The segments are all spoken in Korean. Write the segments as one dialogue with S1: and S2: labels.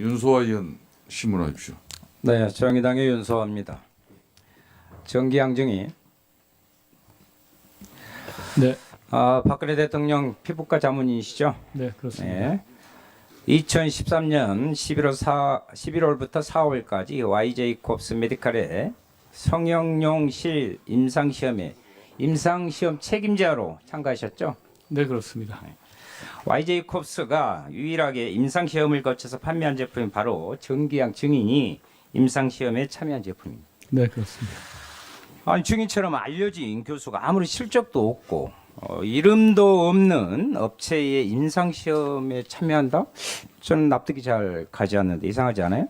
S1: 윤소아 의원 신문하십시오.
S2: 네, 정의당의 윤소아입니다. 정기양정이
S3: 네,
S2: 박근혜 대통령 피부과 자문이시죠?
S3: 네 그렇습니다.
S2: 네. 2013년 11월부터 4월까지 YJ콥스 메디칼의 성형용실 임상시험에 임상시험 책임자로 참가하셨죠?
S3: 네 그렇습니다.
S2: YJ콥스가 유일하게 임상시험을 거쳐서 판매한 제품이 바로 정기양 증인이 임상시험에 참여한 제품입니다.
S3: 네 그렇습니다.
S2: 아니, 증인처럼 알려진 교수가 아무리 실적도 없고 이름도 없는 업체의 임상시험에 참여한다? 저는 납득이 잘 가지 않는데 이상하지 않아요?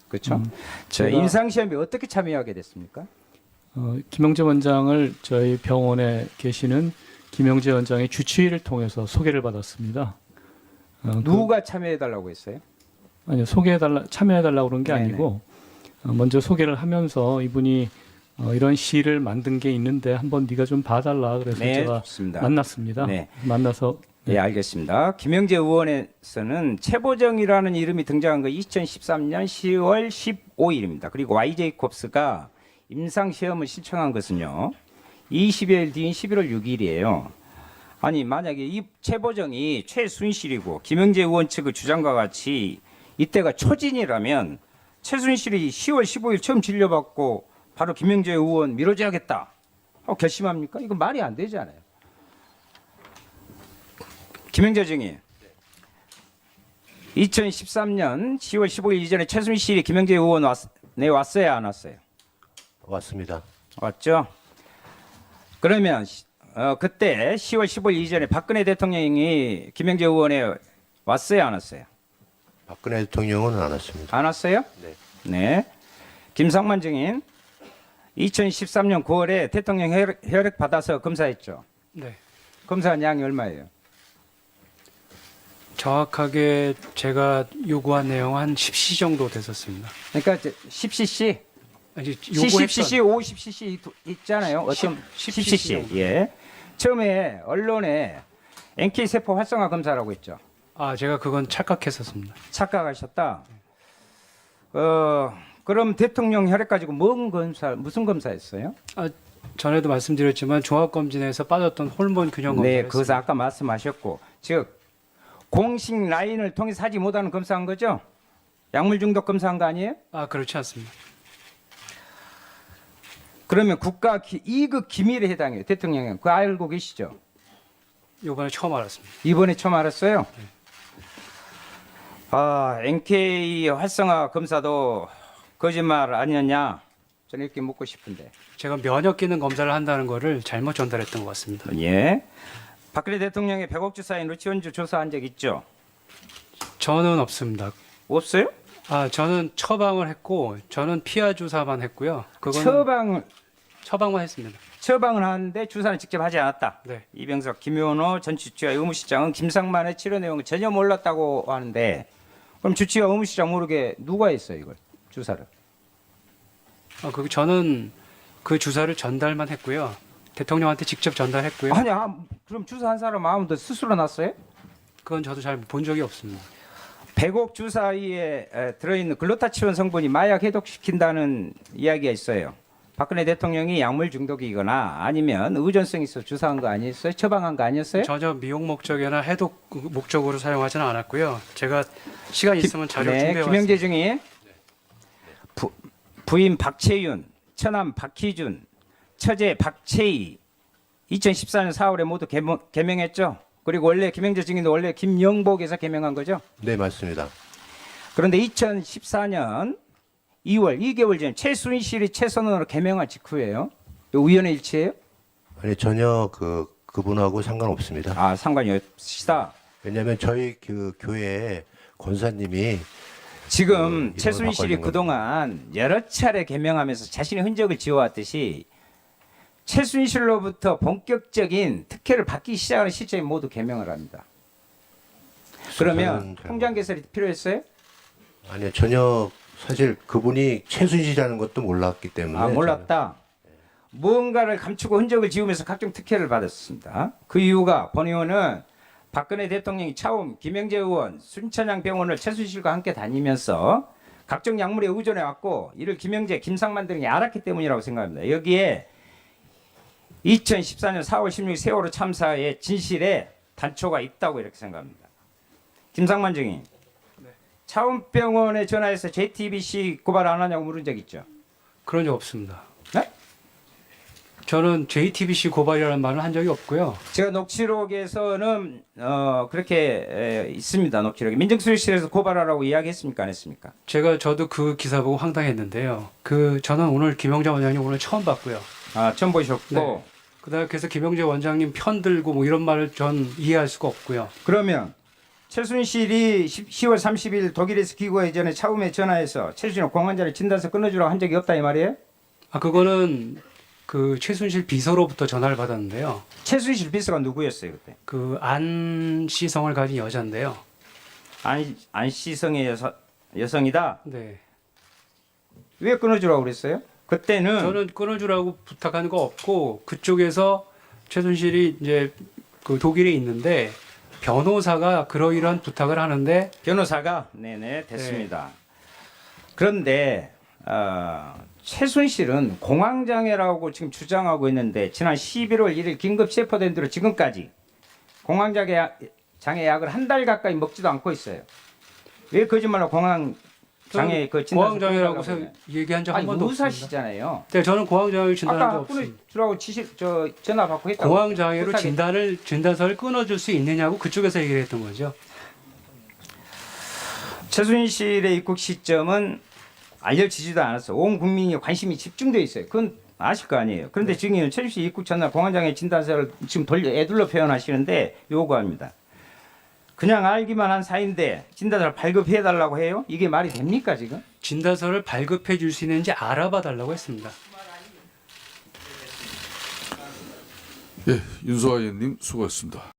S2: 그렇죠?
S3: 제가-
S2: 임상시험에 어떻게 참여하게 됐습니까?
S3: 김영재 원장을 저희 병원에 계시는 김영재 원장의 주치의를 통해서 소개를 받았습니다.
S2: 누가 참여해달라고 했어요?
S3: 아니요, 참여해달라고 그런 게
S2: 네네.
S3: 아니고 먼저 소개를 하면서 이분이 이런 시를 만든 게 있는데 한번 네가 좀 봐달라 그래서
S2: 네,
S3: 제가
S2: 좋습니다.
S3: 만났습니다.
S2: 네.
S3: 만나서
S2: 네, 알겠습니다. 김영재 의원에서는 최보정이라는 이름이 등장한 거 2013년 10월 15일입니다. 그리고 YJ콥스가 임상시험을 신청한 것은요. 20여일 뒤인 11월 6일이에요. 아니 만약에 이 최보정이 최순실이고 김영재 의원 측의 주장과 같이 이때가 초진이라면 최순실이 10월 15일 처음 진료받고 바로 김영재 의원 밀어줘야겠다 하고 결심합니까? 이거 말이 안 되잖아요. 김영재 증인 2013년 10월 15일 이전에 최순실이 김영재 의원 왔어요 안 왔어요?
S4: 왔습니다.
S2: 왔죠? 그러면 그때 10월 15일 이전에 박근혜 대통령이 김영재 의원에 왔어요 안 왔어요?
S4: 박근혜 대통령은 안 왔습니다.
S2: 안 왔어요?
S4: 네.
S2: 네. 김상만 증인 2013년 9월에 대통령 혈액 받아서 검사했죠?
S5: 네.
S2: 검사한 양이 얼마예요?
S5: 정확하게 제가 요구한 내용 한 10cc 정도 됐었습니다.
S2: 그러니까 10cc
S5: 아니,
S2: 70cc, 50cc 있잖아요. 어떤 10cc.
S5: 정도.
S2: 예. 처음에 언론에 NK 세포 활성화 검사라고 했죠.
S5: 제가 그건 착각했었습니다.
S2: 착각하셨다. 그럼 대통령 혈액 가지고 무슨 검사했어요?
S5: 전에도 말씀드렸지만 종합검진에서 빠졌던 호르몬 균형 검사를
S2: 네, 그것을
S5: 했습니다.
S2: 아까 말씀하셨고, 즉 공식 라인을 통해서 하지 못하는 검사한 거죠? 약물 중독 검사한 거 아니에요?
S5: 그렇지 않습니다.
S2: 그러면 국가 이익 기밀에 해당해요. 대통령이 그거 알고 계시죠?
S5: 요번에 처음 알았습니다.
S2: 이번에 처음 알았어요. NK 활성화 검사도 거짓말 아니었냐? 저는 이렇게 묻고 싶은데.
S5: 제가 면역 기능 검사를 한다는 거를 잘못 전달했던 것 같습니다.
S2: 예. 박근혜 대통령의 100억 주사인 루치원주 조사한 적 있죠?
S5: 저는 없습니다.
S2: 없어요?
S5: 저는 처방을 했고 저는 피하 주사만 했고요. 그거는 처방만 했습니다.
S2: 처방을 하는데 주사는 직접 하지 않았다.
S5: 네.
S2: 이병석, 김효노 전 주치와 의무실장은 김상만의 치료 내용을 전혀 몰랐다고 하는데 그럼 주치와 의무실장 모르게 누가 했어요 이걸 주사를?
S5: 저는 그 주사를 전달만 했고요. 대통령한테 직접 전달했고요.
S2: 아니야. 그럼 주사한 사람 아무도 스스로 났어요?
S5: 그건 저도 잘 본 적이 없습니다.
S2: 100억 주사위에 들어있는 글루타치온 성분이 마약 해독시킨다는 이야기가 있어요. 박근혜 대통령이 약물 중독이거나 아니면 의존성 있어 주사한 거 아니었어요? 처방한 거 아니었어요?
S5: 전혀 미용 목적이나 해독 목적으로 사용하지는 않았고요. 제가 시간 있으면 자료
S2: 네,
S5: 준비해
S2: 김영재
S5: 왔습니다.
S2: 중에 부인 박채윤, 처남 박희준, 처제 박채희 2014년 4월에 모두 개명했죠? 그리고 원래 김영재 증인도 원래 김영복에서 개명한 거죠?
S4: 네, 맞습니다.
S2: 그런데 2014년 2월 2개월 전 최순실이 최선원으로 개명한 직후예요. 이거 우연의 일치예요?
S4: 아니 전혀 그분하고 상관없습니다.
S2: 상관이 없시다.
S4: 왜냐하면 저희 그 교회 권사님이
S2: 지금
S4: 이름을
S2: 최순실이
S4: 바꿔준
S2: 그동안 여러 차례 개명하면서 자신의 흔적을 지어왔듯이 최순실로부터 본격적인 특혜를 받기 시작하는 시점에 모두 개명을 합니다. 그러면 통장 개설이 필요했어요?
S4: 아니요, 전혀 사실 그분이 최순실이라는 것도 몰랐기 때문에
S2: 몰랐다. 무언가를 감추고 흔적을 지우면서 각종 특혜를 받았습니다. 그 이유가 권 의원은 박근혜 대통령이 처음 김영재 의원 순천향 병원을 최순실과 함께 다니면서 각종 약물에 의존해 왔고 이를 김영재, 김상만 등이 알았기 때문이라고 생각합니다. 여기에 2014년 4월 16일 세월호 참사의 진실에 단초가 있다고 이렇게 생각합니다. 김상만 증인, 차움병원에 전화해서 JTBC 고발 안 하냐고 물은 적 있죠?
S5: 그런 적 없습니다.
S2: 네?
S5: 저는 JTBC 고발이라는 말을 한 적이 없고요.
S2: 제가 녹취록에서는 그렇게 있습니다. 녹취록에 민정수석실에서 고발하라고 이야기했습니까? 안 했습니까?
S5: 저도 그 기사 보고 황당했는데요. 저는 오늘 김영재 원장님 오늘 처음 봤고요.
S2: 아, 처음 보셨고
S5: 네. 그다음에 그래서 김영재 원장님 편 들고 뭐 이런 말을 전 이해할 수가 없고요.
S2: 그러면 최순실이 10월 30일 독일에서 귀국하기 전에 차움에 전화해서 최순실 공환자를 진단서 끊어주라고 한 적이 없다 이 말이에요?
S5: 아 그거는 그 최순실 비서로부터 전화를 받았는데요.
S2: 최순실 비서가 누구였어요 그때?
S5: 그 안시성을 가진 여자인데요.
S2: 안시성의 여성이다.
S5: 네.
S2: 왜 끊어주라고 그랬어요? 그때는
S5: 저는 끊어주라고 부탁하는 거 없고 그쪽에서 최순실이 이제 그 독일에 있는데 변호사가 그러이러한 부탁을 하는데
S2: 변호사가 네네 됐습니다. 그런데 최순실은 공황장애라고 지금 주장하고 있는데 지난 11월 1일 긴급 체포된 뒤로 지금까지 공황장애 약을 한 달 가까이 먹지도 않고 있어요. 왜 거짓말로 공황장애 그 진단서
S5: 공황장애라고
S2: 끊으라고
S5: 얘기한 적 한
S2: 아니
S5: 번도 없습니다.
S2: 의사시잖아요.
S5: 네, 저는 공황장애를 진단한 적
S2: 아까
S5: 없습니다.
S2: 끊으라고 전화 받고 했다고.
S5: 공황장애로
S2: 부탁해.
S5: 진단서를 끊어줄 수 있느냐고 그쪽에서 얘기를 했던 거죠.
S2: 최순실의 입국 시점은 알려지지도 않았어. 온 국민이 관심이 집중돼 있어요. 그건 아실 거 아니에요. 그런데 지금 최순실 입국 전날 공황장애 진단서를 지금 애둘러 표현하시는데 요구합니다. 그냥 알기만 한 사이인데 진단서를 발급해 달라고 해요? 이게 말이 됩니까 지금?
S5: 진단서를 발급해 줄 수 있는지 알아봐 달라고 했습니다.
S1: 예, 윤소아 의원님 수고하셨습니다.